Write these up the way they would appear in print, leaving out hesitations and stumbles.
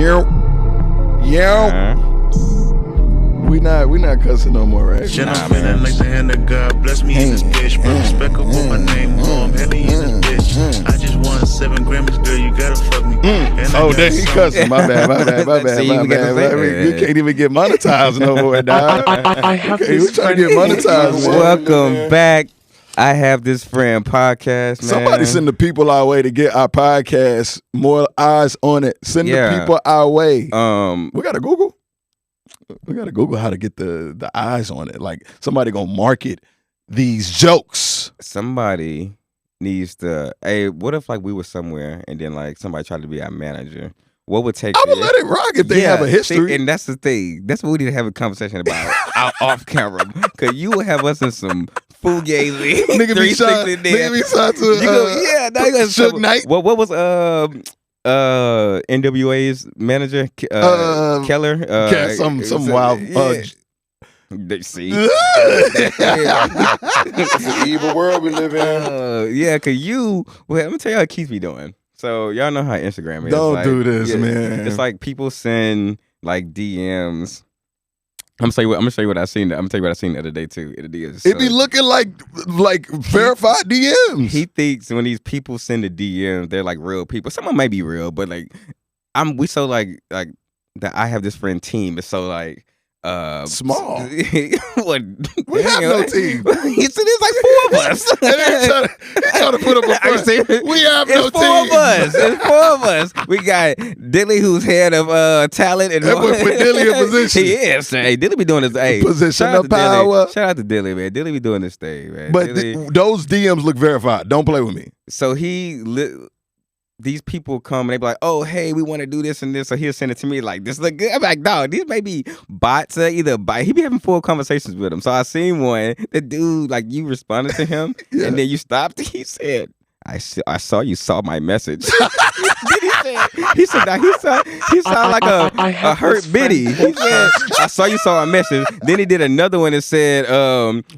Yeah. We not cussing no more, right? Shit, I'm feeling like the hand of God. Bless me in this bitch. Put respect up with my name. I'm heavy in this bitch. I just won 7 Grammys, girl. You gotta fuck me. Oh, then he cussing. My bad. See, we gotta say You can't even get monetized no more, dog. I have We this trying to friend. get monetized, man. Welcome back. I have this friend podcast, man. Somebody send the people our way to get our podcast more eyes on it. Send the people our way. We gotta Google. We gotta Google how to get the eyes on it. Like somebody gonna market these jokes. Somebody needs to. Hey, what if like we were somewhere and then like somebody tried to be our manager? What would take? I would let it rock if they have a history. See, and that's the thing. That's what we need to have a conversation about off camera. Cause you will have us in some fugazi. Nigga be shot. Nigga be shot to Suge Knight. What was NWA's manager Keller? Some wild. See, the evil world we live in. yeah, cause you. Well, let me tell you how Keith be doing. So y'all know how Instagram is. Don't do this, man. It's like people send like DMs. I'm gonna show you what I seen. I'm gonna tell you what I seen the other day too. It be looking like verified DMs. He thinks when these people send a DM, they're like real people. Some of them might be real, but like we so like that. I have this friend team. It's so like small. What? We have no team. He said it's like 4 of us. He trying to put up a front. We have no team. It's 4 of us. We got Dilly, who's head of talent, and put Dilly in position. He is. Hey, Dilly be doing this. Position of power. Shout out to Dilly, man. Dilly be doing this thing, man. But those DMs look verified. Don't play with me. So these people come and they be like, oh, hey, we want to do this and this. So he'll send it to me like, this look good. I'm like, dog, these may be bots. He be having full conversations with them. So I seen one, the dude, like you responded to him and then you stopped. He said, I saw you saw my message. he said he saw like a hurt biddy. He said, I saw you saw a message. Then he did another one that said,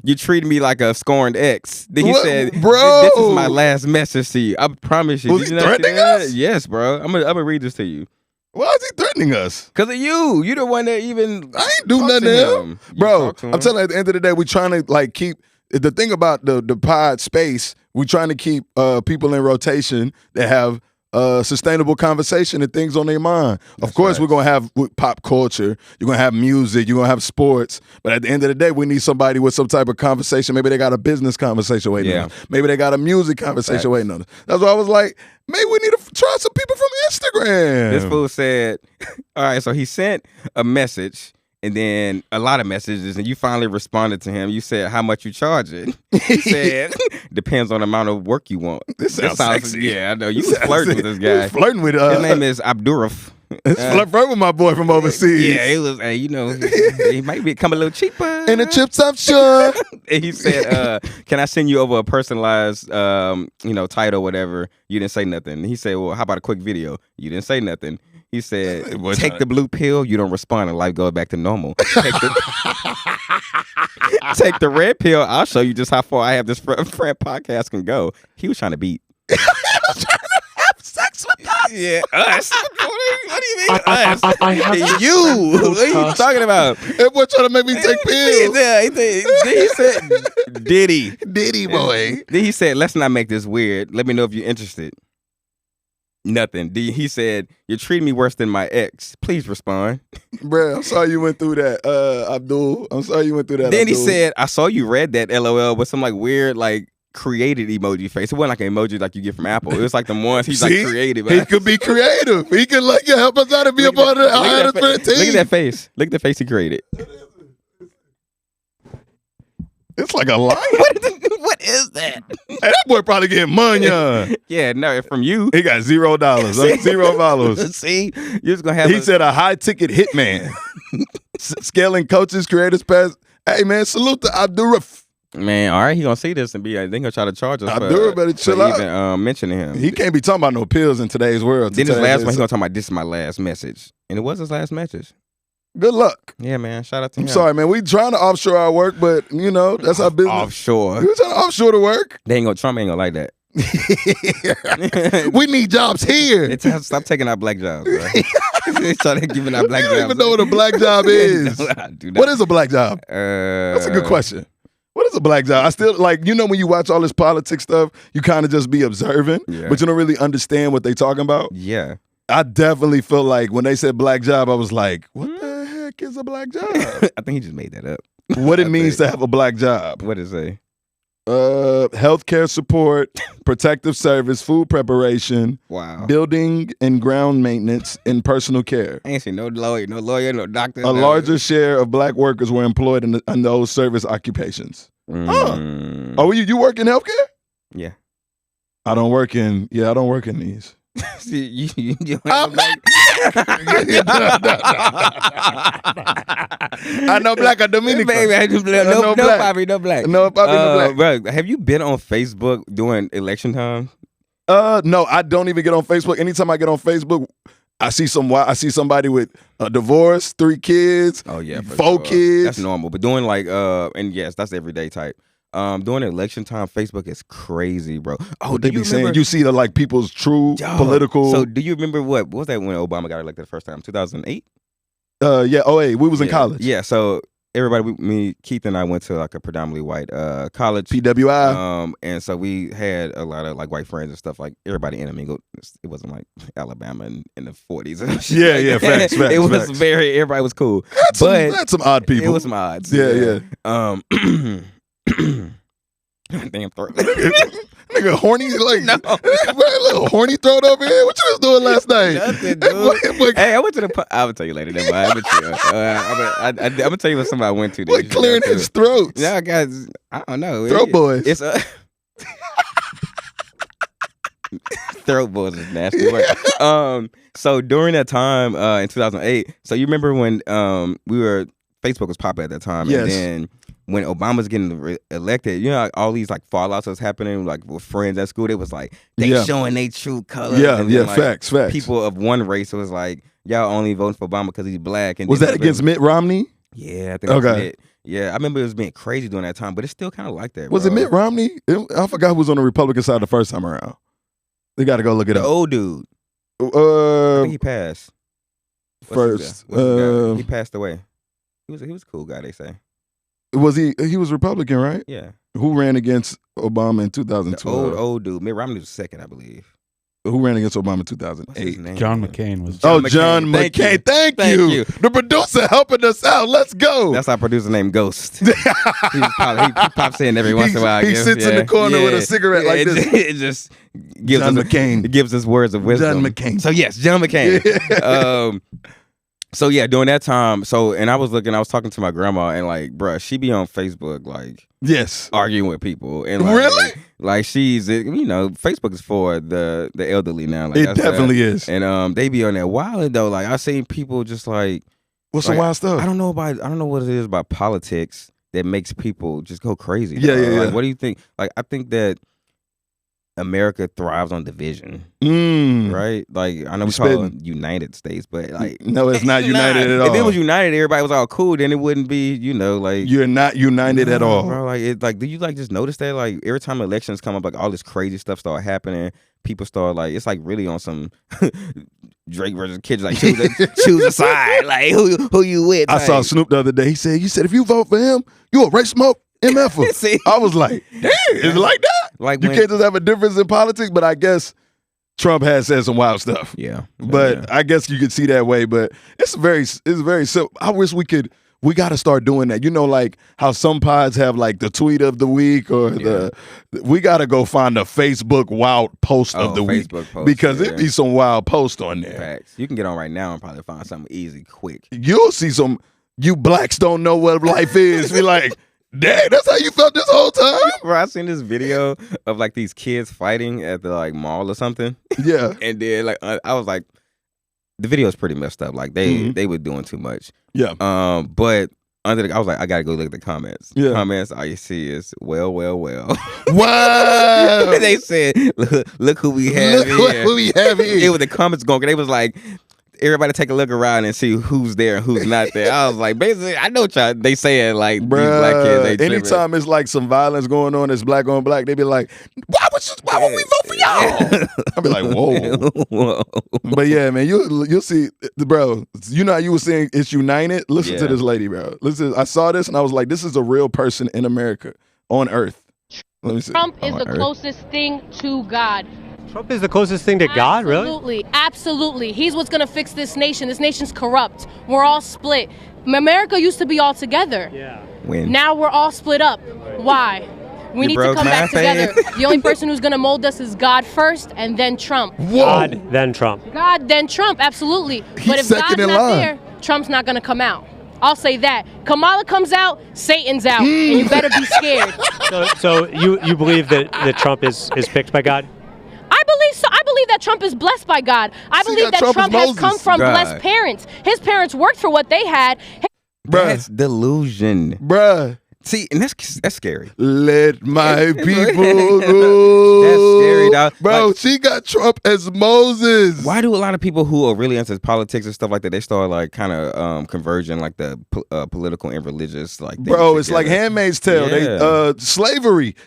you treated me like a scorned ex. Then he said, bro, this is my last message to you. I promise you. Was he threatening us? Yes, bro. I'm gonna read this to you. Why is he threatening us? Cause of you. You the one that even I ain't do nothing to him. Bro, I'm telling you, at the end of the day, we're trying to like keep the thing about the pod space. We're trying to keep people in rotation that have sustainable conversation and things on their mind. Of course, we're going to have pop culture. You're going to have music. You're going to have sports. But at the end of the day, we need somebody with some type of conversation. Maybe they got a business conversation waiting on us. Maybe they got a music conversation waiting on us. That's why I was like, maybe we need to try some people from Instagram. This fool said, all right, so he sent a message. And then a lot of messages, and you finally responded to him. You said, how much you charge it? He said, depends on the amount of work you want. This sounds sexy. Yeah, I know. You was flirting with this guy. He was flirting with his name is Abdurraf. Flirt with my boy from overseas. Yeah, it was, he might become a little cheaper. And the chips I'm sure. And he said, can I send you over a personalized, title, whatever? You didn't say nothing. And he said, well, how about a quick video? You didn't say nothing. He said, take the blue pill, you don't respond, and life goes back to normal. Take the red pill, I'll show you just how far I have this friend podcast can go. He was trying to beat. He was trying to have sex with us. Yeah, us. What do you mean, us? I have you. What are you talking about? That boy trying to make me take pills. Yeah, he said, Diddy boy. Then he said, let's not make this weird. Let me know if you're interested. Nothing. He said, you're treating me worse than my ex. Please respond. Bruh, I'm sorry you went through that, Abdul. I'm sorry you went through that, Then Abdul. he said, I saw you read that LOL with some like weird like created emoji face. It wasn't like an emoji like you get from Apple. It was like the ones he's like creative. He could be creative. He could like help us out and be a part of the team. Look at that face. Look at the face he created. It's like a lion. What is that? Hey, that boy probably getting money. Yeah, no, from you. He got $0. $0. See, you're just gonna have. He said a high ticket hitman. Scaling coaches, creators, past. Hey man, salute to Abdurraf. Man, all right, he gonna see this and be. They gonna try to charge us. Abdurraf better chill out. Even mentioning him, he can't be talking about no pills in today's world. Then his last one, he gonna talk about this is my last message, and it was his last message. Good luck. Yeah, man. Shout out to him. I'm sorry, man. We trying to offshore our work, but that's our business. Offshore. We trying to offshore the work. Trump ain't gonna like that. We need jobs here. Stop taking our black jobs, bro. Start giving our black You jobs. don't even know what a black job is. No, I do not. What is a black job? That's a good question. What is a black job? I still like, when you watch all this politics stuff, you kind of just be observing, but you don't really understand what they talking about. Yeah. I definitely feel like when they said black job, I was like, what the heck is a black job? I think he just made that up. What it means to have a black job. What is it? Healthcare support, protective service, food preparation, Wow. building and ground maintenance, and personal care. I ain't seen no lawyer, no doctor. A larger share of black workers were employed in those service occupations. Oh, you work in healthcare? Yeah. I don't work in these. See, you have a black... I know black or Dominican. Baby, no black. No black. No black. Bro, have you been on Facebook during election time? No, I don't even get on Facebook. Anytime I get on Facebook, I see somebody with a divorce, 3 kids. Oh yeah, 4 kids. That's normal. But doing like and yes, that's everyday type. During election time, Facebook is crazy, bro. Oh, what they be saying? You see the like people's true political. So do you remember what was that when Obama got elected the first time? 2008. Yeah. Oh, hey, we was in college. Yeah. So everybody, Keith and I went to like a predominantly white college. PWI. And so we had a lot of like white friends and stuff. Like everybody intermingled. It wasn't like Alabama in the 40s. Yeah. Facts. It was everybody was cool. Had some odd people. It was some odds. Yeah. Damn throat. Nigga, horny like no. A little horny throat over here. What you was doing last night? Nothing, dude. Hey, I went to the. I will tell you later. Then, I'm gonna tell you what somebody I went to. What clearing his throat? Yeah, guys. I don't know. Throat boys. It's throat boys is nasty word. So during that time in 2008, so you remember when Facebook was popular at that time, yes. And then when Obama was getting elected, like, all these like fallouts was happening, like with friends at school. It was like they showing their true colors. Yeah, and then, like, facts. People of one race, it was like y'all only voting for Obama because he's black. And was that against Mitt Romney? Yeah, I think that was it. Yeah, I remember it was being crazy during that time, but it's still kind of like that. Was it Mitt Romney? I forgot who was on the Republican side the first time around. They got to go look it up. The old dude. I think he passed. First, he passed away. He was a cool guy, they say. Was he was Republican, right? Yeah. Who ran against Obama in 2012? The old dude. Mitt Romney was second, I believe. Who ran against Obama in 2008? John McCain was. John McCain. Thank you. The producer helping us out. Let's go. That's our producer named Ghost. he pops in every once in a while. He sits in the corner with a cigarette like this. It just gives John McCain. It gives us words of wisdom. John McCain. So yes, John McCain. So yeah, during that time, and I was talking to my grandma, and like, bruh, she be on Facebook, like, yes, arguing with people, and like, really, like she's, Facebook is for the elderly now. Like, it definitely is, and they be on there wilding though. Like I seen people just like, what's some wild stuff? I don't know what it is about politics that makes people just go crazy. Yeah. Like, what do you think? Like, I think that America thrives on division, right? Like, I know we call it United States, but like, no, it's not united at all. If it was united, everybody was all cool, then it wouldn't be, like, you're not united at all, bro. Like, do you like just notice that? Like, every time elections come up, like all this crazy stuff start happening. People start like, it's like really on some Drake versus kids, like choose a side, like who you with? I saw Snoop the other day. He said if you vote for him, you a race smoke. MF. I was like, damn, is it like that? Like, you can't just have a difference in politics, but I guess Trump has said some wild stuff. Yeah. But I guess you could see that way. But it's very simple. I wish we got to start doing that. Like how some pods have like the tweet of the week or we got to go find a Facebook wild post of the week because it'd be some wild post on there. Facts. You can get on right now and probably find something easy, quick. You'll see some, you blacks don't know what life is. Be like, dang, that's how you felt this whole time? Bro, I seen this video of like these kids fighting at the like mall or something. Yeah. And then like I was like, the video is pretty messed up. Like they were doing too much. Yeah. But I was like, I gotta go look at the comments. Yeah. Comments, all you see is well. Wow. They said, look who we have here. Look who we have here. It was the comments going. They was like, everybody take a look around and see who's there and who's not there. I was like, basically, I know what y'all they saying like these black kids. They tripping. Anytime it's like some violence going on, it's black on black. They be like, why would we vote for y'all? I be like, whoa. But yeah, man, you'll see, bro. You know how you were saying it's united. Listen to this lady, bro. Listen, I saw this and I was like, this is a real person in America on Earth. Let me see. Trump is the closest thing to God. Trump is the closest thing to God, really? Absolutely, absolutely. He's what's gonna fix this nation. This nation's corrupt. We're all split. America used to be all together. Yeah. Now we're all split up. Why? We need to come back together. The only person who's gonna mold us is God first, and then Trump. Whoa. God, then Trump. God, then Trump. Absolutely. But if God's not there, Trump's not gonna come out. I'll say that. Kamala comes out, Satan's out, and you better be scared. So you believe that Trump is picked by God? I believe so. I believe that Trump is blessed by God. I believe that Trump has come from blessed parents. His parents worked for what they had. That's delusion. Bruh. See, and that's scary. Let my people go. That's scary, dog. Bro, like, she got Trump as Moses. Why do a lot of people who are really into politics and stuff like that, they start like kind of converging like the political and religious like things bro, it's together. like Handmaid's Tale. Yeah. They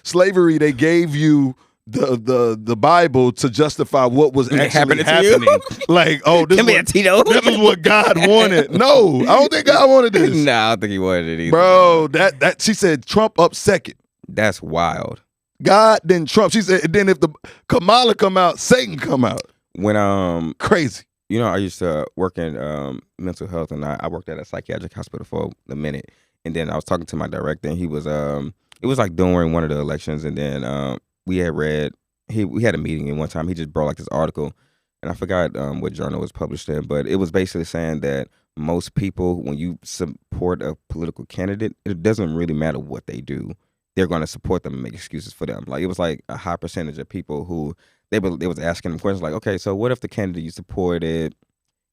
slavery, they gave you the Bible to justify what was actually happening. Like, oh, this is what God wanted. No, I don't think God wanted this. No, I don't think he wanted it either. Bro, that she said Trump up second. That's wild. God, then Trump. She said, then if the Kamala come out, Satan come out. When crazy. You know, I used to work in mental health, and I worked at a psychiatric hospital for a minute, and then I was talking to my director, and he was it was like during one of the elections, and then we had read, we had a meeting, and one time he just brought like this article, and I forgot what journal it was published in, but it was basically saying that most people, when you support a political candidate, it doesn't really matter what they do. They're going to support them and make excuses for them. Like, it was like a high percentage of people who, they was asking them questions like, okay, so what if the candidate you supported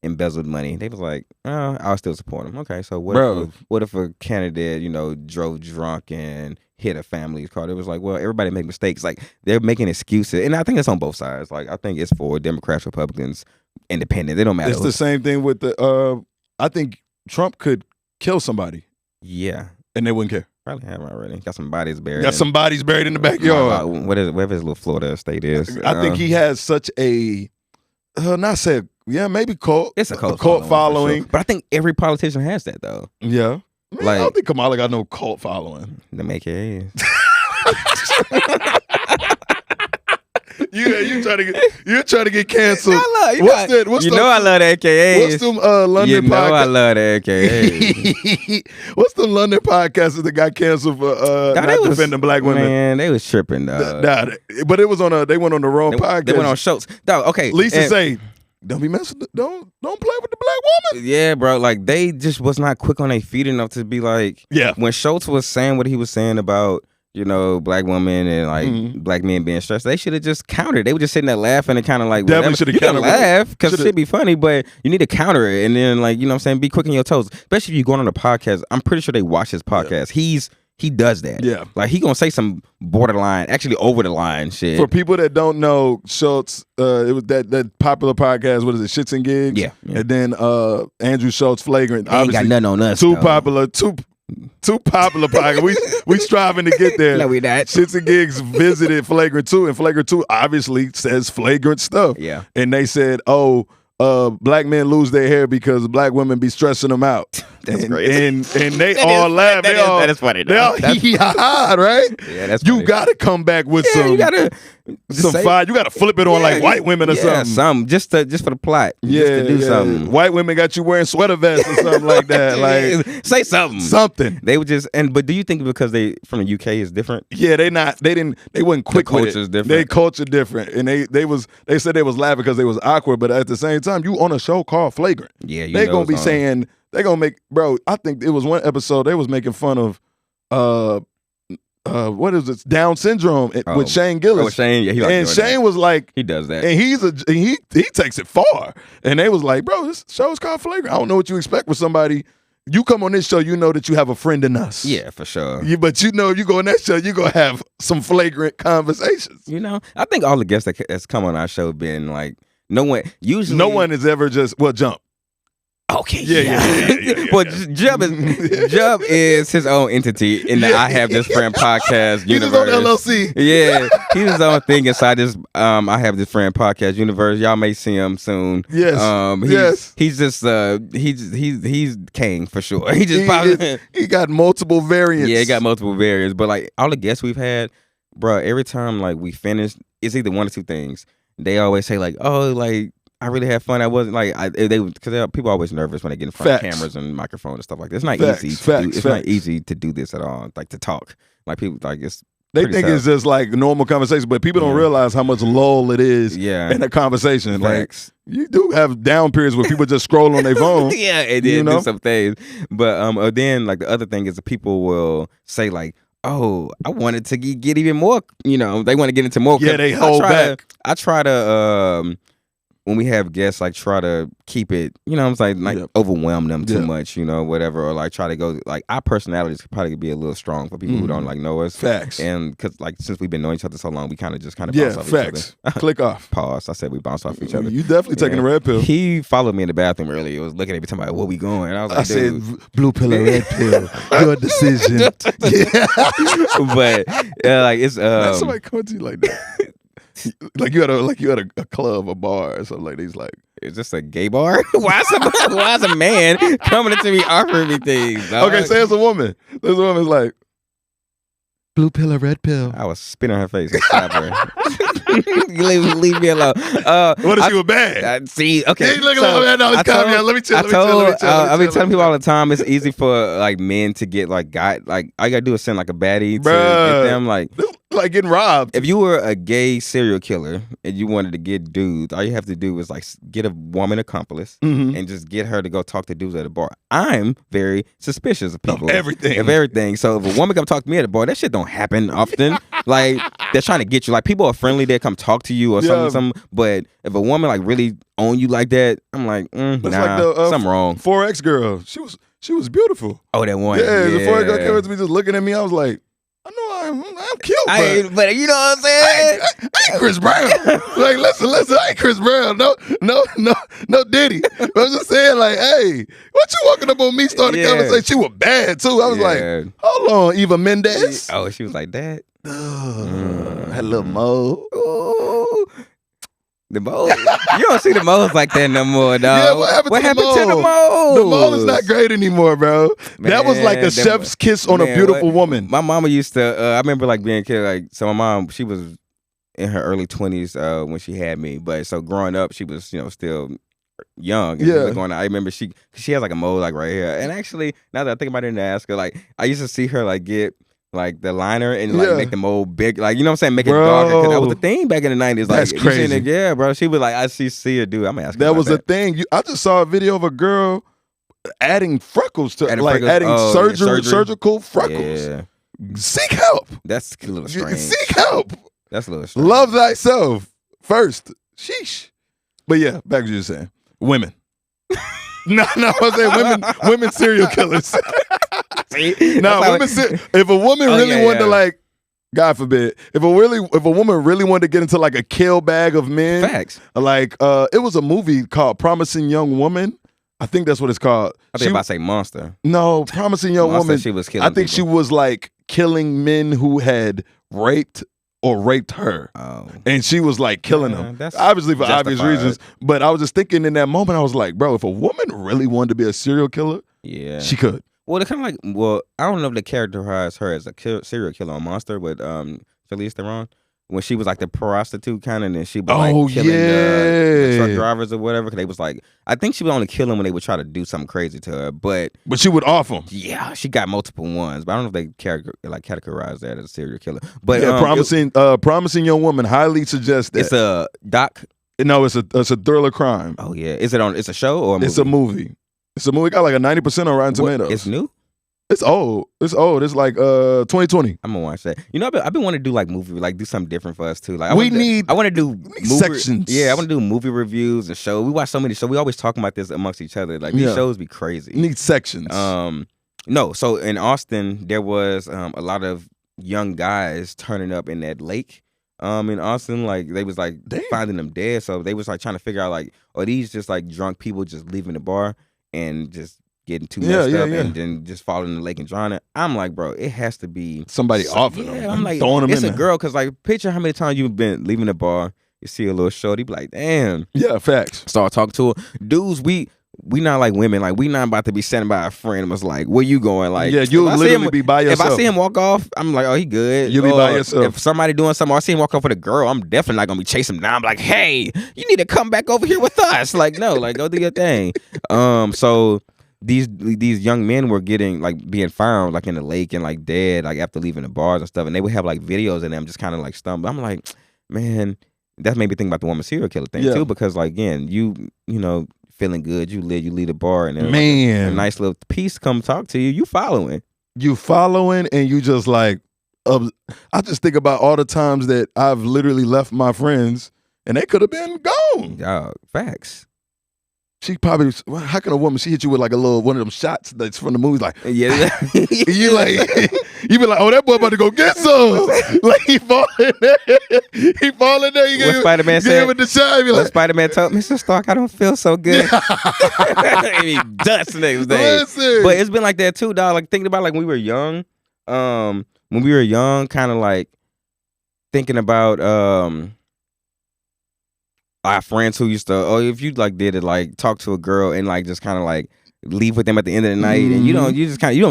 embezzled money? They was like, oh, I'll still support him. Okay, so what if a candidate, you know, drove drunk and hit a family's car? It was like, well, everybody make mistakes. Like, they're making excuses. And I think it's on both sides. Like, I think it's for Democrats, Republicans, Independents. They don't matter. It's the same thing with the, I think Trump could kill somebody. Yeah. And they wouldn't care. Probably have already. Got some bodies buried. Got some bodies buried in the backyard. Whatever his little Florida state is. I think he has such a, maybe cult. It's a cult following. Sure. But I think every politician has that, though. Yeah. Man, like, I don't think Kamala got no cult following. Them AKAs. You're trying to get canceled. I love the AKAs. What's them London podcasts? I love the AKAs. What's them London podcasts that got canceled for defending black women? Man, they was tripping, dog. But it was on they went on the wrong podcast. They went on Schultz. Dog, okay. Lisa say, don't be messing. Don't play with the black woman. Yeah, bro. Like, they just was not quick on their feet enough to be like. Yeah. When Schultz was saying what he was saying about, you know, black women and like black men being stressed, they should have just countered. They were just sitting there laughing and kind of like, definitely should have countered. Laugh because it should be funny, but you need to counter it and then, like, you know what I'm saying, be quick on your toes. Especially if you're going on a podcast. I'm pretty sure they watch his podcast. Yeah. He does that. Yeah. Like, he gonna say some borderline, actually over the line shit. For people that don't know, Schultz, it was that popular podcast, what is it, Shits and Gigs? Yeah. And then Andrew Schultz, Flagrant. They ain't got nothing on us. Too popular podcast. We striving to get there. No, we not. Shits and Gigs visited Flagrant 2, and Flagrant 2 obviously says flagrant stuff. Yeah. And they said, black men lose their hair because black women be stressing them out. That's crazy. And they all laugh. That is funny. They all hee-ha-ha, right? Yeah, that's funny. You got to come back with you gotta fire. You got to flip it on like white women or something. Something just for the plot. Yeah, just to do something. White women got you wearing sweater vests or something like that. Like, say something. Something. They would just but do you think because they from the UK is different? Yeah, they wasn't quick with it. Culture's different. They culture different, and they said they was laughing because they was awkward, but at the same time, you on a show called Flagrant. Yeah, they gonna be saying. They gonna make, bro. I think it was one episode they was making fun of, what is it, Down syndrome with Shane Gillis. Shane, yeah, and Shane was like, he does that, and he takes it far. And they was like, bro, this show is called Flagrant. I don't know what you expect with somebody. You come on this show, you know that you have a friend in us. Yeah, for sure. But you know, if you go on that show, you gonna have some flagrant conversations. You know, I think all the guests that's come on our show have been like. No one has ever just, Jump. Okay, Yeah. Well, Jub is his own entity in the I Have This Friend podcast universe. He's his own LLC. Yeah, he's his own thing inside this I Have This Friend podcast universe. Y'all may see him soon. Yes. He's just he's king for sure. He just he got multiple variants. Yeah, he got multiple variants. But like all the guests we've had, bro, every time like we finish, it's either one or two things. They always say like, oh, like I really had fun. I wasn't like because people are always nervous when they get in front of cameras and microphones and stuff like that. It's not easy. It's not easy to do this at all. Like to talk. Like people like They think it's just like normal conversation, but people don't realize how much lull it is in a conversation. Facts. Like you do have down periods where people just scroll on their phone. Yeah, and then do some things. But then like the other thing is that people will say like, oh, I wanted to get even more. They want to get into more. Yeah, they hold back. I try to when we have guests, like try to keep it, I'm saying, like overwhelm them too much, whatever, or like try to go, like our personalities could probably be a little strong for people who don't like know us. Facts. And because like since we've been knowing each other so long, we kind of bounce off facts. each other. Click off. Pause. I said we bounce off each other. You definitely taking the red pill. He followed me in the bathroom earlier. He was looking at me talking about where we going. And I was like, said blue pill or red pill. Your decision. But like it's somebody come to you like that. Like you had a club, a bar, or something like that. He's like, is this a gay bar? Why is a man coming to me offering me things? Dog? Okay, say it's a woman. There's a woman's like, blue pill or red pill? I was spitting her face and slap her. leave me alone. What if she was bad? See, okay. Hey, look, no, it's let me chill. I've been telling people all the time it's easy for like men to get like all you gotta do is send like a baddie to get them like getting robbed. If you were a gay serial killer and you wanted to get dudes, all you have to do is like get a woman accomplice and just get her to go talk to dudes at a bar. I'm very suspicious of people. Of everything. So if a woman come talk to me at a bar, that shit don't happen often. Like they're trying to get you. Like people are friendly, they come talk to you or something. But if a woman like really own you like that, I'm like, nah, like something wrong. 4X girl, she was beautiful. Oh, that one. Yeah, the 4X girl came up to me just looking at me. I was like, I know I'm cute, but you know what I'm saying? I ain't Chris Brown. Like, listen, I ain't Chris Brown. No Diddy. But I'm just saying, like, hey, what you walking up on me starting a conversation? She was bad too. I was like, hold on, Eva Mendes. Oh, she was like that. That little mo. Ooh. The moles. You don't see the moles like that no more, dog. Yeah, what happened to the moles? The mole is not great anymore, bro. Man, that was like a chef's kiss on a beautiful woman. My mama used to, I remember like being a kid, like, so my mom, she was in her early 20s when she had me. But so growing up, she was, still young. And I remember she has like a mole like right here. And actually, now that I think about it and ask her, like, I used to see her like get like the liner and like make the mole big, like, you know what I'm saying, make it darker, because that was the thing back in the 90s. Like, that's crazy. Yeah, bro. She was like, I see a dude. I'm gonna ask her. That was a thing. I just saw a video of a girl adding freckles to surgical freckles. Yeah. Seek help. That's a little strange. Seek help. That's a little strange. Love thyself first. Sheesh. But yeah, back to what you were saying. Women. No, I'm saying women serial killers. See? No, if a woman really wanted to, like, God forbid, if a woman really wanted to get into like a kill bag of men, facts. Like it was a movie called Promising Young Woman. I think that's what it's called. I think about to say Monster. No, Promising Young Woman. She was killing. I think people. She was like killing men who had raped her. Oh. And she was like killing them. Obviously for obvious reasons. But I was just thinking in that moment, I was like, bro, if a woman really wanted to be a serial killer, she could. Well, they kind of like, I don't know if they characterize her as a serial killer or monster, but Charlize Theron, when she was like the prostitute kind of, and then she was like killing the truck drivers or whatever, because they was like, I think she would only kill them when they would try to do something crazy to her, but she would off them. Yeah, she got multiple ones, but I don't know if they categorize that as a serial killer. But Promising Young Woman, highly suggest that. It's a doc. No, it's a thriller crime. Oh yeah, it's a show or a movie? It's a movie. It's a movie. It got like a 90% on Rotten Tomatoes. It's new? It's old. It's like 2020. I'm gonna watch that. I've been wanting to do like movie, like do something different for us too. Like I want to do sections. Yeah, I want to do movie reviews and show. We watch so many shows. We always talk about this amongst each other. Like these shows be crazy. Need sections. No. So in Austin, there was a lot of young guys turning up in that lake. In Austin, like they was like finding them dead. So they was like trying to figure out like, are these just like drunk people just leaving the bar? and just getting too messed up and then just falling in the lake and drowning. I'm like, bro, it has to be somebody offering them. I'm like, throwing them it's in a there. girl, because like picture how many times you've been leaving the bar, you see a little shorty, be like, damn. Yeah, facts. Start talking to her. Dudes, we not like women. Like, we not about to be sent by a friend and was like, where you going? Like, yeah, you'll literally be by yourself. If I see him walk off, I'm like, oh, he good. You'll be by yourself. If somebody doing something, or I see him walk off with a girl, I'm definitely not gonna be chasing him down. I'm like, hey, you need to come back over here with us. Like, no, like, go do your thing. So these young men were getting like being found like in the lake and like dead, like after leaving the bars and stuff, and they would have like videos of them just kind of like stumbling. I'm like, man, that made me think about the woman serial killer thing too, because like, again, you know, feeling good, you leave the bar, and then man, like a nice little piece come talk to you. You following, and you just like, I just think about all the times that I've literally left my friends and they could have been gone. Facts. She probably, how can a woman, she hit you with like a little, one of them shots that's from the movies, like, yeah. you like, you be like, oh, that boy about to go get some. Like, he fall in there. You what Spider-Man said? With the shot, be like, what Spider-Man told Mr. Stark, I don't feel so good. And he dust next day. Listen. But it's been like that too, dog. Like, thinking about like when we were young, kind of like thinking about our friends who used to, if you like did it, like talk to a girl and like just kind of like leave with them at the end of the night, and you don't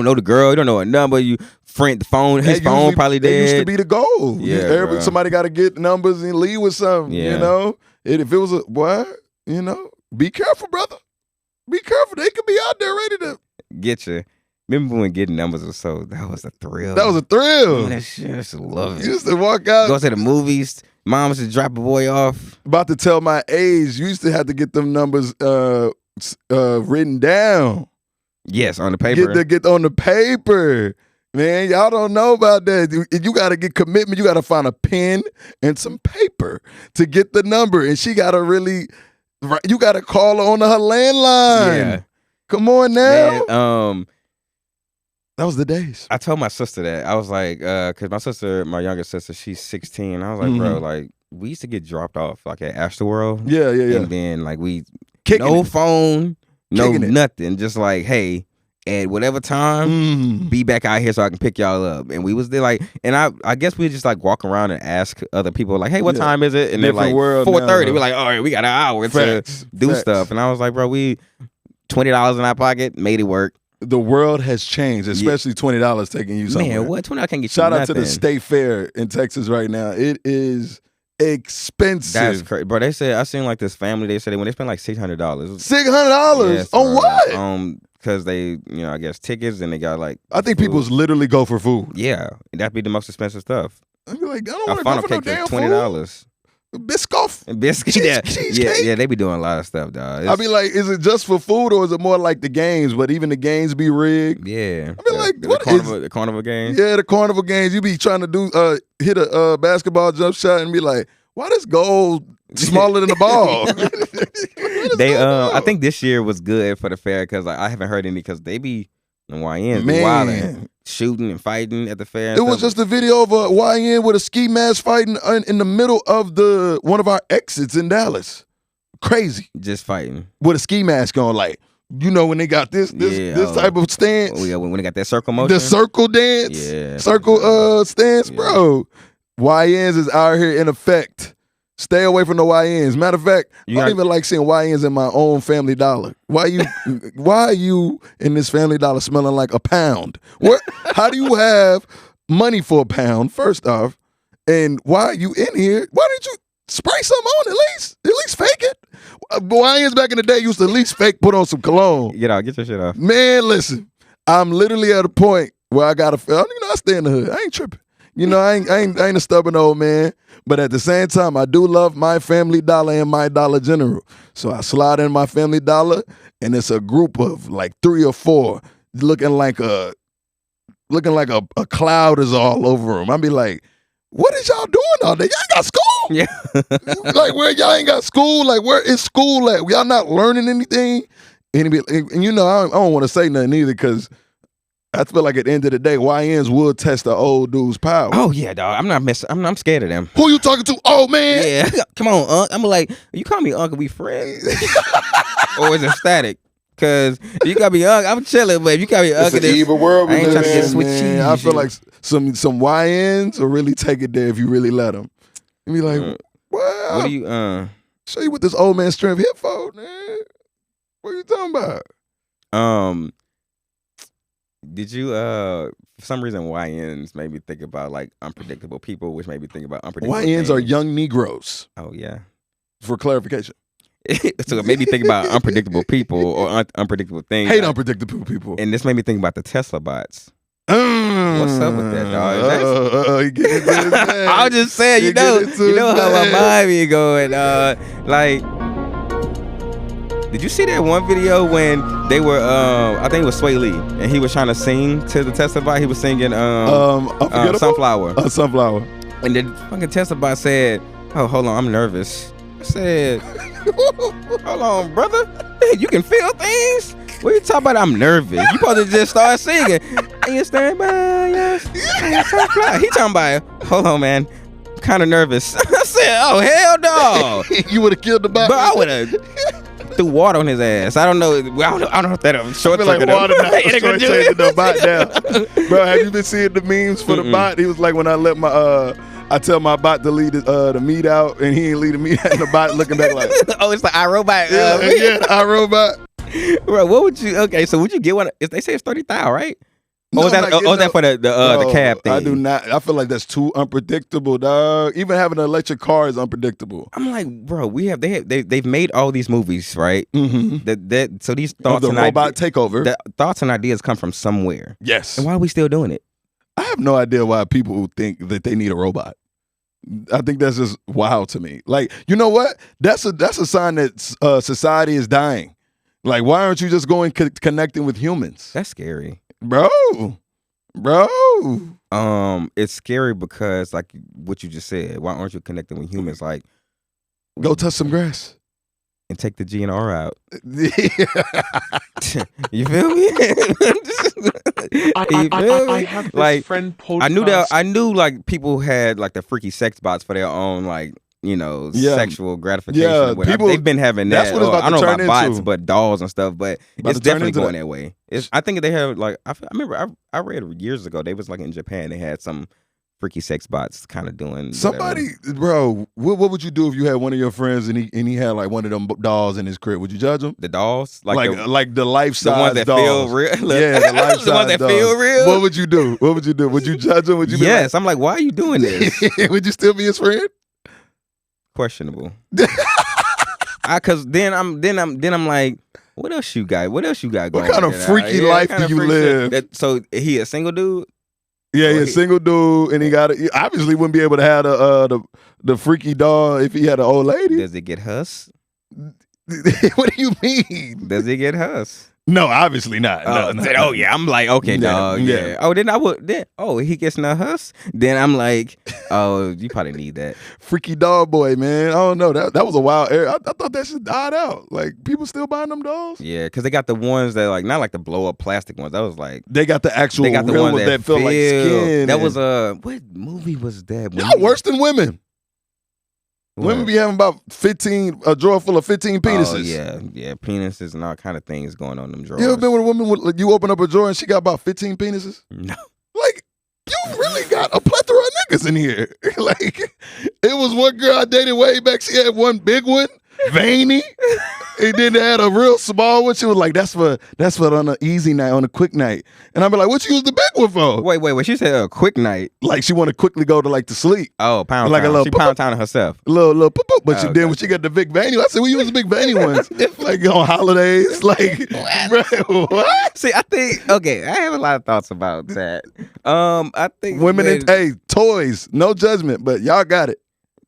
know the girl, you don't know her number, you friend the phone, his phone probably dead. It used to be the goal. Yeah, somebody got to get numbers and leave with something. Yeah. You know, and if it was a boy, you know, be careful, brother. Be careful. They could be out there ready to get you. Remember when getting numbers was that was a thrill. That was a thrill. Man, that shit, I used to love it. You used to walk out, go to the movies. Mom used to drop a boy off. About to tell my age. You used to have to get them numbers written down. Yes, on the paper. Get on the paper. Man, y'all don't know about that. You got to get commitment. You got to find a pen and some paper to get the number. And she got to really, you got to call her on her landline. Yeah. Come on now. Man, that was the days. I told my sister that. I was like, because my younger sister, she's 16. I was like, bro, like, we used to get dropped off like at Astroworld. Yeah. And then like Kicking phone, nothing. Just like, hey, at whatever time, be back out here so I can pick y'all up. And we was there like, and I guess we just like walk around and ask other people like, hey, what time is it? And they're like 4:30. We're like, all right, we got an hour to do stuff. And I was like, bro, we $20 in our pocket, made it work. The world has changed, especially $20 taking you somewhere. Man, what? $20 can't get Shout you out to the State Fair in Texas right now. It is expensive. That's crazy, bro. They said I seen like this family. They said when they spent like $600. $600 on what? Because they, I guess tickets, and they got like. I think people literally go for food. Yeah, that'd be the most expensive stuff. I'd be like, I don't want to go for no damn $20. Biscoff. Biscuit. Yeah, they be doing a lot of stuff, dog. I be like, is it just for food or is it more like the games? But even the games be rigged. Yeah. I be like, what is the carnival games? Yeah, the carnival games. You be trying to hit a basketball jump shot and be like, why this goal smaller than the ball? I think this year was good for the fair because I haven't heard any because they be YNs be wilding, shooting and fighting at the fair. It was just a video of a YN with a ski mask fighting in the middle of one of our exits in Dallas. Crazy. Just fighting. With a ski mask on, like, when they got this type of stance. Oh, yeah, when they got that circle motion. The circle dance. Yeah. Circle stance, bro. YNs is out here in effect. Stay away from the YNs. Matter of fact, I don't even like seeing YNs in my own Family Dollar. Why are you in this Family Dollar smelling like a pound? How do you have money for a pound, first off? And why are you in here? Why didn't you spray something on at least? At least fake it. YNs back in the day used to at least put on some cologne. Get your shit off. Man, listen, I'm literally at a point where I stay in the hood. I ain't tripping. I ain't a stubborn old man, but at the same time, I do love my Family Dollar and my Dollar General. So I slide in my Family Dollar, and it's a group of like 3 or 4 looking like a cloud is all over them. I be like, what is y'all doing all day? Y'all ain't got school. Yeah. Like, where y'all ain't got school? Like, where is school at? Y'all not learning anything? And I don't want to say nothing either because I feel like at the end of the day, YNs will test the old dude's power. Oh yeah, dog. I'm not messing. I'm scared of them. Who you talking to? Oh man. Yeah. Come on, Unc. I'm like, you call me Uncle, we friends? Or is it static? Cause you gotta be ugly. I'm chilling, but if you gotta be ugly. It's an evil world. I ain't trying to get man. switchy. I feel like some YNs will really take it there if you really let them. And be like, well, what do you show you what this old man strength hit for, man. What are you talking about? Did you for some reason YNs made me think about like unpredictable people, which made me think about unpredictable YNs things. are young Negroes. Oh yeah. For clarification. So it made me think about unpredictable people or unpredictable things. Hate unpredictable people. And this made me think about the Tesla bots. What's up with that, dog? You get into this, man. I was just saying, you know how my mind be going. Like, did you see that one video when they were? I think it was Sway Lee, and he was trying to sing to the Tesla bot. He was singing Sunflower. Sunflower. And the fucking Tesla bot said, "Oh, hold on, I'm nervous." I said, "Hold on, brother. You can feel things? What you talking about? I'm nervous. You supposed to just start singing. And you stand by your sunflower." He talking about, "Hold on, man. I'm kind of nervous." I said, "Oh, hell no." You would have killed the bot. But I would have threw water on his ass. I don't know. I don't know if that short like water not short changing the bot down. Bro, have you been seeing the memes for the bot? He was like, when I let my I tell my bot to leave the meat out, and he ain't leave the meat out, and the bot looking back like, oh, it's the iRobot. yeah, iRobot. Bro, what would you? Okay, so would you get one? If they say it's 30,000, right? No, or was that for the cab thing? I do not. I feel like that's too unpredictable, dog. Even having an electric car is unpredictable. I'm like, bro, they've made all these movies, right? Mm-hmm. So these thoughts the and robot takeover. The thoughts and ideas come from somewhere. Yes. And why are we still doing it? I have no idea why people think that they need a robot. I think that's just wild to me. Like, you know what? That's a sign that society is dying. Like, why aren't you just going connecting with humans? That's scary, bro. It's scary because, like what you just said, why aren't you connecting with humans? Like, go touch some grass and take the GNR out. You feel me? I have this like, friend podcast. I knew like people had like the freaky sex bots for their own like, you know, sexual gratification. Yeah, people, they've been having that. That's what it's about I don't to know turn about into. bots, but dolls and stuff. But it's definitely going that way. I think they have like I remember I read years ago. They was like in Japan. They had some freaky sex bots kind of doing somebody, bro. What would you do if you had one of your friends and he had like one of them dolls in his crib? Would you judge him? The dolls, like the life size, the ones that dolls. feel real. Yeah, the life size, the ones that dolls. feel real. What would you do? Would you judge him? Would you? Yes, I'm like, why are you doing this? Would you still be his friend? Questionable. Cause then I'm like, what else you got? What else you got going? What kind of freaky life do you live? So he a single dude? Yeah, he's a single dude, and he obviously wouldn't be able to have the freaky doll if he had an old lady. Does it get Huss? What do you mean? Does it get Huss? No, obviously not. Oh yeah, I'm like, okay, dog. Yeah. Oh, then I would. Then he gets no Huss. Then I'm like, oh, you probably need that freaky doll boy, man. I don't know. That was a wild era. I thought that shit died out. Like people still buying them dolls. Yeah, because they got the ones that like not like the blow up plastic ones. That was like they got the actual real the ones that feel like skin. That was what movie was that? Y'all worse than women. What? Women be having about 15, a drawer full of 15 penises. Oh, yeah, penises and all kind of things going on in them drawers. You ever been with a woman, you open up a drawer and she got about 15 penises? No. Like, you really got a plethora of niggas in here. Like, it was one girl I dated way back, she had one big one, veiny, and then they had a real small one. She was like, that's for on an easy night, on a quick night. And I'd be like, what you use the big one for? Wait, she said a quick night. Like she want to quickly go to like to sleep. Oh, pound like town. a little she pound town herself. A little poop. But she did when she got the big veiny. I said, we use the big veiny ones. Like on holidays. Like, bro, what? See, I think, okay, I have a lot of thoughts about that. I think women and toys, no judgment, but y'all got it.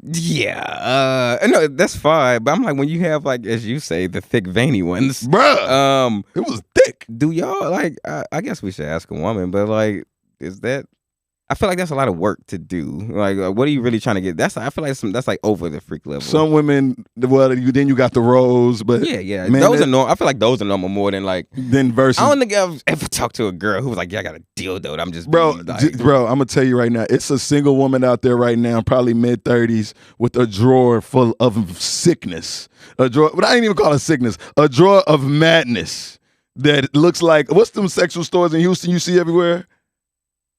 Yeah, no, that's fine. But I'm like, when you have like, as you say, the thick veiny ones, bruh. It was thick. Do y'all like? I guess we should ask a woman, but like, is that I feel like that's a lot of work to do. Like, what are you really trying to get? I feel like that's like over the freak level. Some women, well, then you got the rose, but yeah. Those are normal. I feel like those are normal more than like. Then versus. I don't think I've ever talked to a girl who was like, "Yeah, I got a dildo." I'm just bro. I'm gonna tell you right now, it's a single woman out there right now, probably mid-30s, with a drawer full of sickness. A drawer, but I ain't even call it sickness. A drawer of madness that looks like what's them sexual stores in Houston you see everywhere?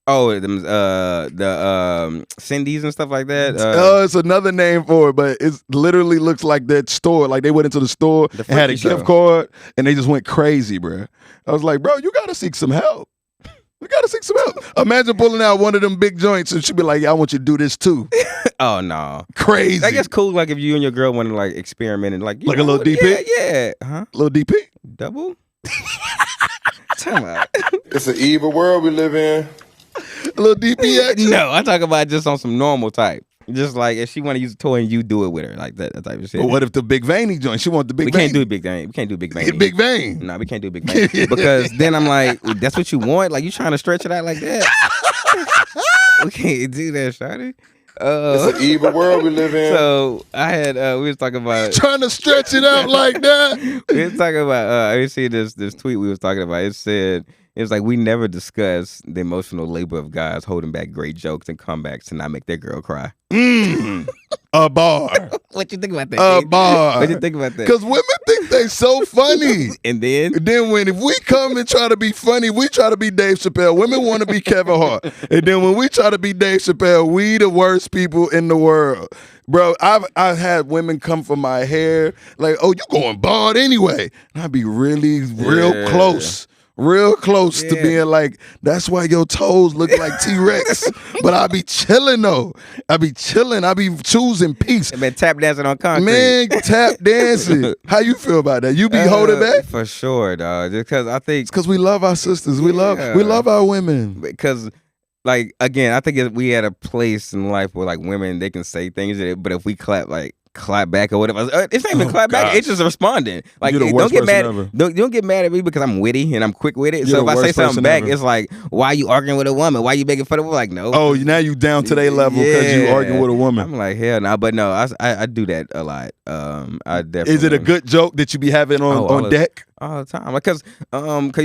Oh, the Cindy's and stuff like that. It's another name for it, but it literally looks like that store. Like they went into the store and had a gift card, and they just went crazy, bro. I was like, bro, you gotta seek some help. You gotta seek some help. Imagine pulling out one of them big joints, and she'd be like, "Yeah, I want you to do this too." Oh no, crazy. I guess cool. Like if you and your girl want to like experiment and like a little DP, yeah, huh? Little DP, double. Time out. It's an evil world we live in. A little DP action? No, I talk about just on some normal type. Just like if she want to use a toy and you do it with her, like that type of shit. But what if the big veiny joint? She want the big. We can't do big vein. We can't do big vein. Big vein. No, we can't do big vein because then I'm like, that's what you want. Like you trying to stretch it out like that. We can't do that, shawty. It's an evil world we live in. So I had we was talking about trying to stretch it out like that. We was talking about I see this tweet we was talking about. It said it was like we never discuss the emotional labor of guys holding back great jokes and comebacks to not make their girl cry. A bar. What you think about that? A bar. What you think about that? Because women think they so funny. And then if we come and try to be funny, we try to be Dave Chappelle. Women want to be Kevin Hart. And then when we try to be Dave Chappelle, we the worst people in the world. Bro, I've had women come for my hair like, oh, you going bald anyway. And I'd be real close. Real close to being like, that's why your toes look like T-Rex. But I be chilling though. I be choosing peace. Man, tap dancing on concrete. Man, tap dancing. How you feel about that? You be holding back? For sure, dog. Just because I think it's because we love our sisters. We love our women. Because like again, I think we had a place in life where like women they can say things, but if we clap back or whatever. It's not even clap back. It's just responding. Like don't get mad. Don't get mad at me because I'm witty and I'm quick with it. So if I say something back, it's like, why are you arguing with a woman? Why are you making fun of her? Like, no. Oh, now you down to their level because you arguing with a woman. I'm like, hell no. But no, I do that a lot. I definitely. Is it a good joke that you be having on deck? All the time. Because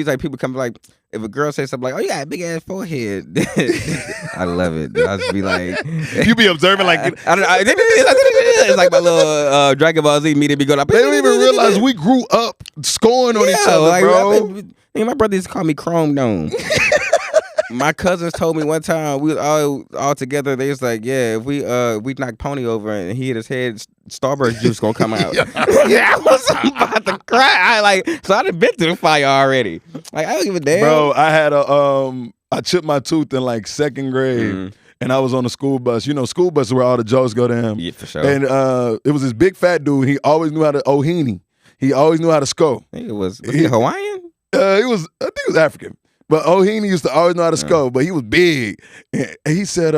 like people come like, if a girl says something like, "Oh, you got a big ass forehead," I love it. I just be like, you be observing like, I don't know. It's like my little Dragon Ball Z media be going up. They don't even realize we grew up scoring on each other, like, bro. My brother used to call me Chrome Dome. My cousins told me one time we was all together. They was like, "Yeah, if we knock Pony over and he hit his head, Starburst juice gonna come out." Yeah, I was about to cry. So I done been through the fire already. Like I don't give a damn. Bro, I had I chipped my tooth in like second grade. And I was on the school bus. You know, school bus is where all the jokes go down. Yeah, for sure. And it was this big fat dude. He always knew how to Ohini. He always knew how to score. I think was he Hawaiian? I think he was African. But Ohini used to always know how to score, but he was big. And he said,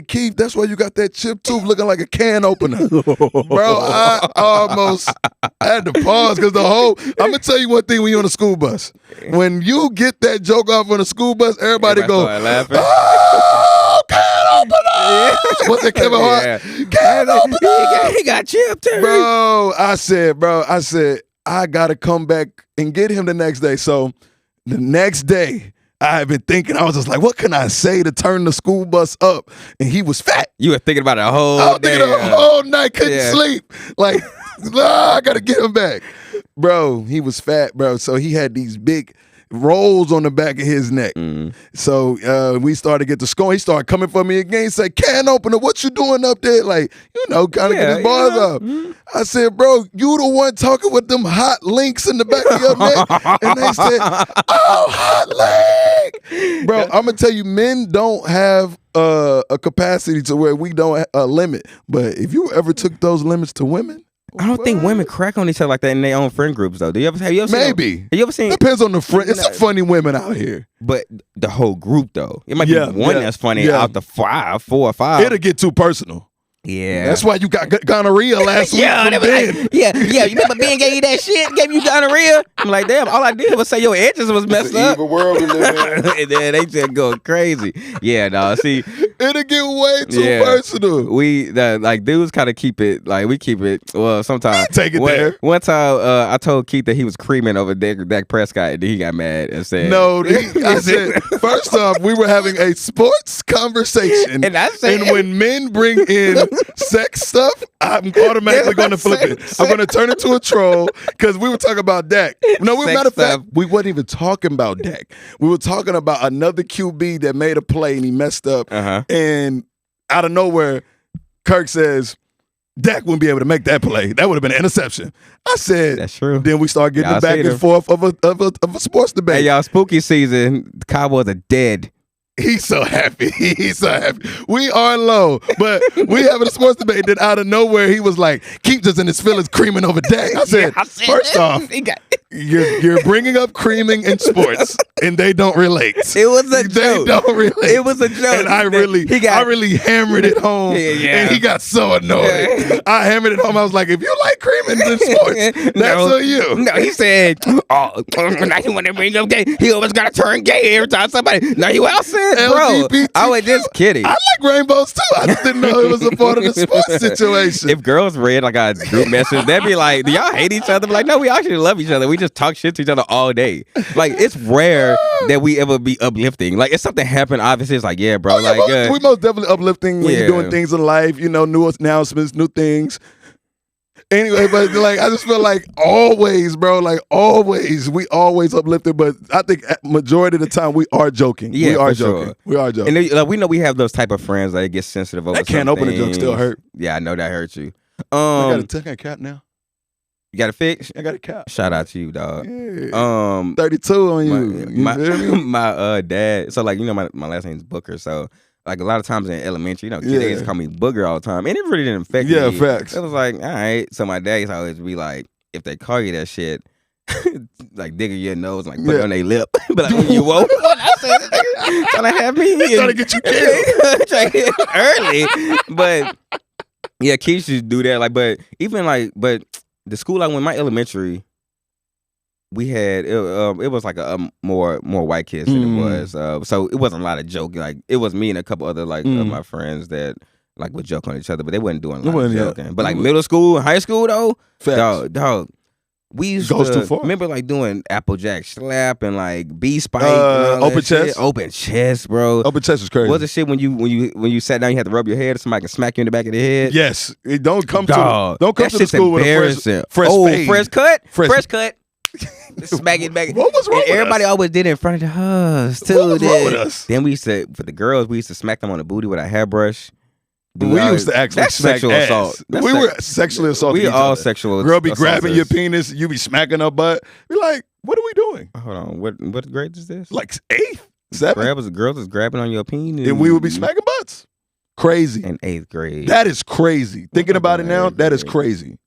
Keith, that's why you got that chipped tooth looking like a can opener. Bro, I had to pause because I'm going to tell you one thing when you're on a school bus. When you get that joke off on a school bus, everybody go, "Oh, can opener!" What's that, Kevin Hart? Can opener! He got chipped, too. Bro, I said, I got to come back and get him the next day. So the next day, I had been thinking, I was just like, what can I say to turn the school bus up? And he was fat. You were thinking about it a whole I was thinking the whole night, couldn't sleep. Like, I got to get him back. Bro, he was fat, bro. So he had these big rolls on the back of his neck. So we started to get the score. He started coming for me again. He said, "Can opener, what you doing up there?" Like, kind of get his bars up. I said, "Bro, you the one talking with them hot links in the back of your neck." And they said, "Oh, hot link." Bro, I'm going to tell you, men don't have a capacity to where we don't a limit. But if you ever took those limits to women, I don't think women crack on each other like that in their own friend groups, though. Have you ever Maybe. Have you ever seen? Depends on the friend. It's some funny women out here. But the whole group, though. It might be one that's funny out the 4 or 5. It'll get too personal. Yeah. That's why you got gonorrhea last week. You remember Ben gave you that shit? Gave you gonorrhea? I'm like, damn, all I did was say your edges was messed It's an up. evil world we live in. And then they just go crazy. Yeah, dog. See, It'll get way too personal. like dudes kind of keep it, like we keep it. Well, sometimes Take it there. One time, I told Keith that he was creaming over Dak Prescott, and then he got mad and said, No, I said, first off, we were having a sports conversation. And I said, and when men bring in sex stuff, I'm automatically going to flip it. I'm going to turn into a troll because we were talking about Dak. No, Sex matter of fact, stuff. we wasn't even talking about Dak. We were talking about another QB that made a play and he messed up. And out of nowhere, Kirk says, Dak wouldn't be able to make that play. That would have been an interception. I said, that's true. Then we start getting the back and forth of a sports debate. Hey, y'all, spooky season, the Cowboys are dead. He's so happy. He's so happy. We are low, but we having a sports debate. Then out of nowhere, he was like, "Keep just in his feelings creaming over Dak." I said, first off, you're bringing up creaming in sports, and they don't relate. It was a joke. They don't relate. It was a joke. And I really hammered it home, and he got so annoyed. I hammered it home. I was like, "If you like creaming in sports, that's on you." No, he said, "Oh, now he want to bring up gay. He always got to turn gay every time somebody." Now you all said. Bro, I was just kidding. I like rainbows too. I just didn't know it was a part of the sports situation. If girls read like a group message, they'd be like, "Do y'all hate each other?" But like, no, we actually love each other. We just talk shit to each other all day. Like, it's rare that we ever be uplifting. Like, if something happened, obviously it's like, yeah, bro. We most definitely uplifting when you're doing things in life. You know, new announcements, new things. Anyway, but like I just feel like always, bro, like always, we always uplifted. But I think majority of the time we are joking. Yeah, we are joking. Sure. We are joking. And we know we have those type of friends that get sensitive over that can't open a joke still hurt. Yeah, I know that hurt you. I got a cap now. You got a fix? I got a cap. Shout out to you, dog. Yeah. 32 on you. My dad. So like, you know, my last name's Booker. So like a lot of times in elementary, you know, kids used to call me Booger all the time. And it really didn't affect me. Yeah, facts. It was like, all right. So my dad used to always be like, if they call you that shit, like digging your nose, like put it on their lip. But like when you woke, I said, trying to have me. Trying to get you killed. Early. But yeah, kids used to do that. Like, but the school I went, my elementary, we had it was like a more white kids than it was, so it wasn't a lot of joking. Like it was me and a couple other like of my friends that like would joke on each other, but they wasn't doing a lot of joking. But like middle school and high school though, dog, we used to remember like doing Applejack slap and like B spike, open chest, bro. Open chest was crazy. What was the shit when you sat down, you had to rub your head, or somebody can smack you in the back of the head? Yes, don't come to the school with a fresh cut. Smack it back. What was wrong with everybody us? always did it in front of us too. What was wrong with us? Then we used to, for the girls, we used to smack them on the booty with a hairbrush. We used to actually that's smack sexual assault. We were sexually assaulting. We each all other. sexual. Girl be grabbing assaulters. your penis, you be smacking her butt. You're like, what are we doing? Hold on, what grade is this? Like 8th, 7th. Girls was grabbing on your penis, and we would be smacking butts. Crazy. In 8th grade. That is crazy. Thinking about it now, that is crazy.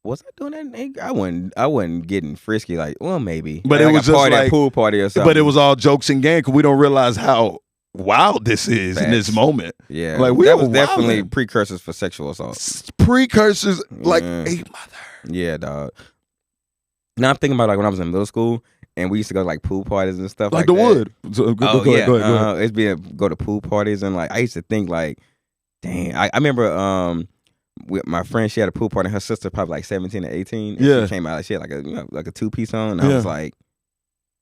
Was I doing that in 8th grade? I wasn't getting frisky. Like, well, maybe. But it was just like a pool party or something. But it was all jokes and games because we don't realize how wild this is in this moment. Yeah, like that was definitely precursors for sexual assault. Precursors, like a mother. Yeah, dog. Now I'm thinking about like when I was in middle school and we used to go to like pool parties and stuff like the that. Wood. So, go ahead. It's been go to pool parties and like I used to think like, dang. I remember with my friend, she had a pool party. And her sister probably like 17 or 18. And she came out. She had like a like a 2-piece on. And I was like,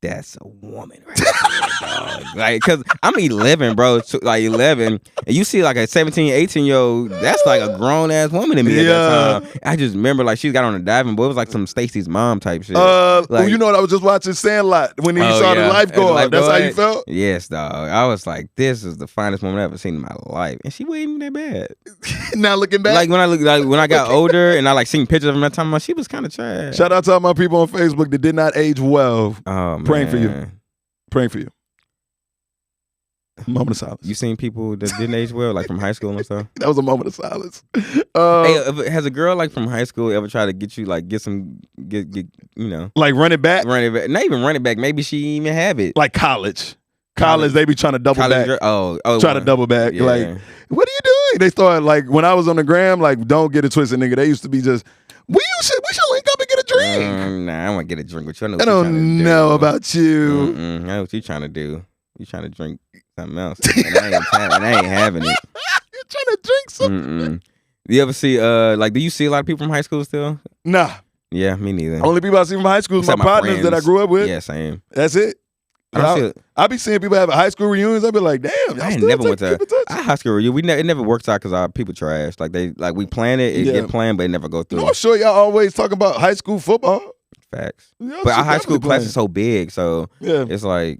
that's a woman right there, dog. Like, cause I'm 11, bro. Like 11, and you see like a 17, 18-year-old. That's like a grown ass woman to me at that time. I just remember like she got on a diving board. It was like some Stacy's mom type shit. Like, you know what? I was just watching Sandlot when he saw the lifeguard. That's how you felt? Yes, dog. I was like, this is the finest woman I've ever seen in my life, and she wasn't even that bad. Now looking back, like when I got older and I like seen pictures of her that time, she was kind of trash. Shout out to all my people on Facebook that did not age well. Praying for you. Praying for you. Moment of silence. You seen people that didn't age well, like from high school and stuff? That was a moment of silence. Hey, has a girl like from high school ever tried to get you like get you know, like run it back? Not even run it back. Maybe she even have it. Like college, they be trying to double back. Try to double back. Yeah. Like, what are you doing? They started like when I was on the gram. Like, don't get it twisted, nigga. They used to be just we should link up and get a drink. drink. Nah, I want to get a drink with you. I don't know about you. I know what you trying to do. You trying to drink something else, and I ain't having it. You're trying to drink something. You ever see do you see a lot of people from high school still? Nah. Yeah, me neither. Only people I see from high school is my partners friends that I grew up with. Yeah, same. That's it. I be seeing people have high school reunions. I be like, damn, y'all I still never went to keep in touch? our high school reunion. It never works out because our people trash. Like we plan it get planned, but it never go through. No, I'm sure y'all always talk about high school football. Facts. Y'all But our should high school definitely class plan. is so big, so it's like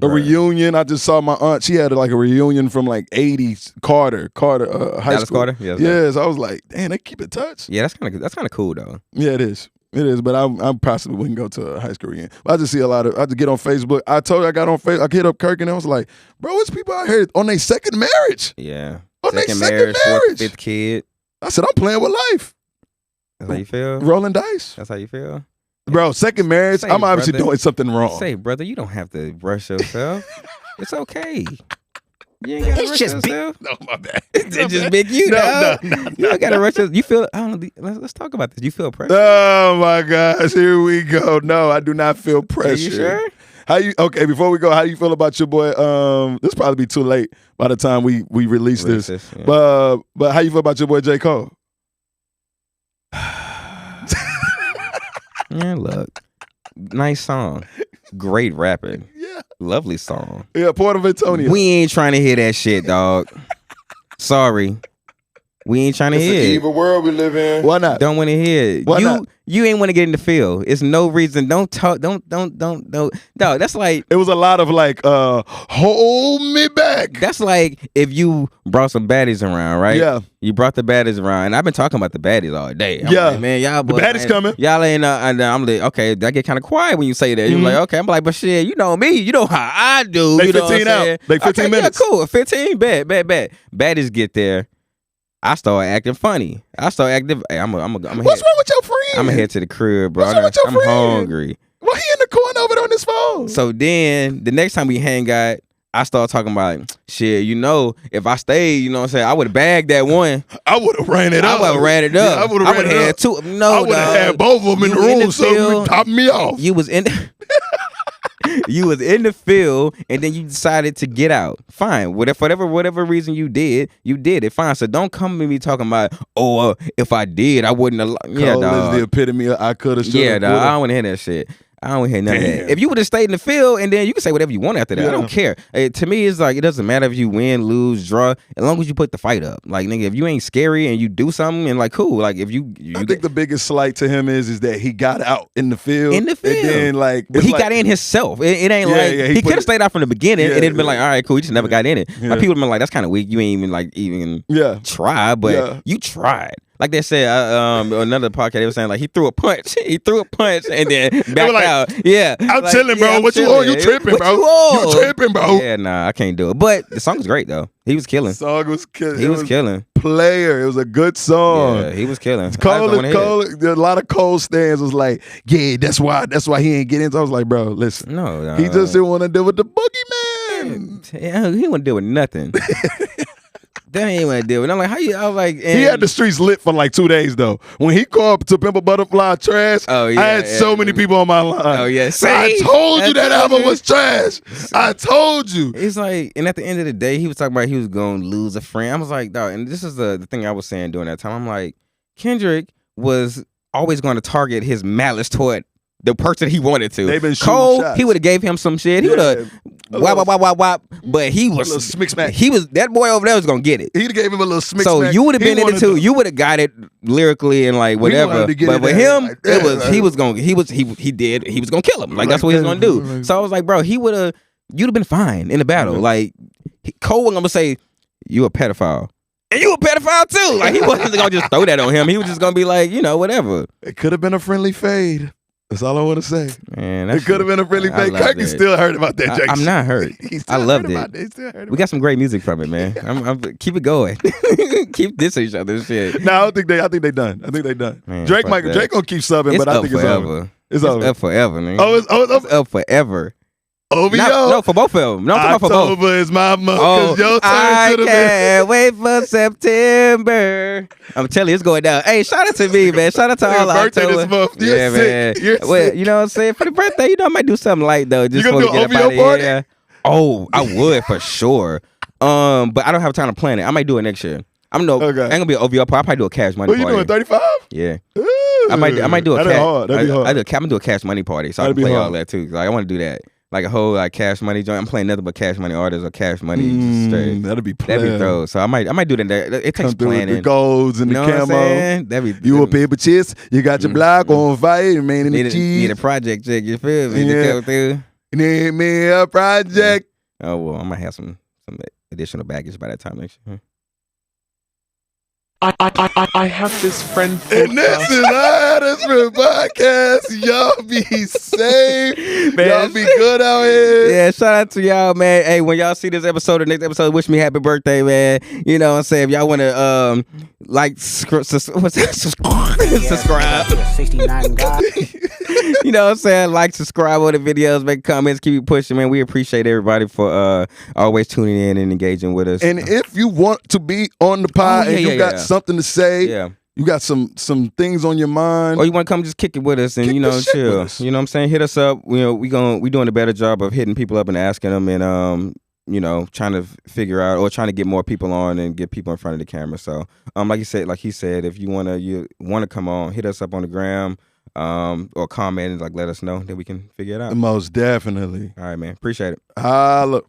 A reunion. I just saw my aunt. She had like a reunion from like '80s Carter high Dallas school. Carter? Yeah, yes, I was like, damn, they keep in touch. Yeah, that's kind of cool though. Yeah, it is. It is, but I possibly wouldn't go to a high school reunion. But I just see a lot of. I just get on Facebook. I told you I got on Facebook. I hit up Kirk and I was like, bro, it's people out here on their second marriage. Yeah, On their second second marriage, marriage. fourth, fifth kid. I said, I'm playing with life. That's how you feel. Rolling dice, That's how you feel. bro. Second marriage. Say, I'm obviously brother. doing something wrong. Say, brother, you don't have to rush yourself. It's okay. You ain't gotta rush yourself. No, my bad. It's just big you, No, dog. no. You don't gotta rush yourself. You feel? I don't know. Let's talk about this. You feel pressure? Oh my gosh, here we go. No, I do not feel pressure. Are you sure? How you? Okay, before we go, how do you feel about your boy? This probably be too late by the time we release this. Yeah. But how you feel about your boy J. Cole? Yeah, look, nice song, great rapping, Yeah, lovely song. yeah, Port of Antonio. We ain't trying to hear that shit, dog. Sorry, we ain't trying to It's an hear it. evil world we live in. Why not? Don't want to hear it. Why not? You ain't want to get in the field. It's no reason. Don't talk. Don't. No, that's like It was a lot of like, hold me back. that's like if you brought some baddies around, right? Yeah. You brought the baddies around, and I've been talking about the baddies all day. I'm Yeah. like, man, y'all The boys, baddies man, coming. Y'all ain't. And I'm like, okay, that get kind of quiet when you say that. You're like, okay, I'm like, but shit, you know me. You know how I do. They you know 15 what I'm saying? out. They 15 okay, minutes. Yeah, cool. 15. Bet. Baddies get there. I start acting funny. I start acting. Hey, I'm What's wrong with your friend? I'm gonna head to the crib, bro. What's wrong with your I'm friend? hungry. Why he in the corner over there on his phone? So then the next time we hang out, I start talking about shit. You know, if I stayed, you know what I'm saying, I would have bagged that one. I would have ran it I up. would have ran it up. Yeah, I would have ran it had up. two. No, I would have had both of them in the room so it would top me off. You was in. You was in the field, and then you decided to get out. Fine, whatever reason you did it. Fine. So don't come to me talking about, if I did, I wouldn't have. Yeah, Cole dog. is the epitome of I could have. Yeah, dog. I don't want to hear that shit. I don't hear none of Damn. that. If you would have stayed in the field, and then you can say whatever you want after that. I don't care. To me, it's like it doesn't matter if you win, lose, draw, as long as you put the fight up. Like, nigga, if you ain't scary and you do something and like cool, like if you I think the biggest slight to him is that he got out in the field. In the field. And then like but he got in himself. It ain't like yeah, he he could have put- stayed out from the beginning, Yeah, and it'd been yeah. like, all right, cool. He just never got in it. Yeah. Like, people have been like, that's kind of weak. You ain't even Yeah. try, but Yeah. you tried. Like they said, another podcast, they were saying like he threw a punch, and then backed like, out. Yeah, I'm like, chilling, bro. I'm What you on? You chilling. tripping, What bro. You on? You tripping, bro. Yeah, nah, I can't do it. But the song was great though. He was killing. The song was killing. He was killing. Player. It was a good song. Yeah, he was killing. Cole, a lot of Cole stands was like, yeah, that's why he ain't getting into. I was like, bro, listen. No, He just didn't want to deal with the boogeyman. Yeah, he wouldn't deal with nothing. That ain't what I did. And I'm like, how you? I was like, He had the streets lit for like 2 days though. When he called To Pimp a Butterfly trash, Oh, yeah, I had so many people on my line. Oh, yeah. I See? told you that I told album you. was trash. I told you. It's like, and at the end of the day, he was talking about he was going to lose a friend. I was like, dog, and this is the thing I was saying during that time. I'm like, Kendrick was always going to target his malice toward the person he wanted to. They've been shooting Cole, shots. he would have gave him some shit. He would have wop. But he was little smick smack. He was that boy over there was gonna get it. He gave him a little smick So smack. you would have He been in it wanted too. to- You would have got it lyrically and like whatever. wanted to get But it with there him, like that. he was gonna kill him. Like that's what he was gonna do. So I was like, bro, you'd have been fine in the battle. Like Cole was gonna say, you a pedophile. And you a pedophile too. Like he wasn't gonna just throw that on him. He was just gonna be like, whatever. It could have been a friendly fade. That's all I want to say. Man, It could have been a friendly I fade. loved Kirk is it. still hurt about that. I'm Jackson. not hurt. He's still I loved hurt it. about He's still hurt We got some great music from it, man. I'm keep it going. Keep dissing each other's shit. No, I think they done. I think they done. Man, Drake fuck that. Drake gonna keep subbing, It's but I up think it's forever. over. It's over. up forever, nigga. Oh, it's It's up forever. OVO. No, for both of them. No, I'm talking about for both. October is my month. Oh, your turn I to the can't wait for September. I'm telling you, it's going down. Hey, shout out to me, man. Shout out to all birthday October. this month. You're yeah, sick. man. You're well, sick. You know what I'm saying? For the birthday, you know, I might do something light though. Just You gonna do get an up out OVO of party? here. Oh, I would for sure. But I don't have time to plan it. I might do it next year. I'm no. Okay. Ain't gonna be an OVO party. I'll probably do a cash money What you party. doing? 35? Yeah. I might do a That'd be cash. hard. That'd be hard. I'm gonna do a cash money party, so I That'd can be play hard. all that too. Like I want to do that, like a whole like cash money joint. I'm playing nothing but cash money artists or cash money. Straight. That'd be throw. So I might do that. It takes Come through with planning. the golds and You know the what I'm camo. saying? That'd be You a paper chase. You got your block on fire, man, in the need cheese. a project check. You feel me? Yeah. To come through. Need me a project. Oh well, I might have some additional baggage by that time next year. I have this friend. And this is This Podcast. Y'all be safe. Man. Y'all be good out here. Yeah, shout out to y'all, man. Hey, when y'all see this episode or next episode, wish me happy birthday, man. You know what I'm saying? If y'all want to subscribe. 69 guys. You know what I'm saying? Like, subscribe on the videos, make comments, keep it pushing, man. We appreciate everybody for always tuning in and engaging with us. And if you want to be on the pod and you got something to say, you got some things on your mind, or you want to come just kick it with us and chill. You know what I'm saying? Hit us up. We doing a better job of hitting people up and asking them and trying to figure out or trying to get more people on and get people in front of the camera. So like he said, if you wanna come on, hit us up on the gram. Or comment and let us know that we can figure it out. Most definitely. All right, man. Appreciate it. Holla.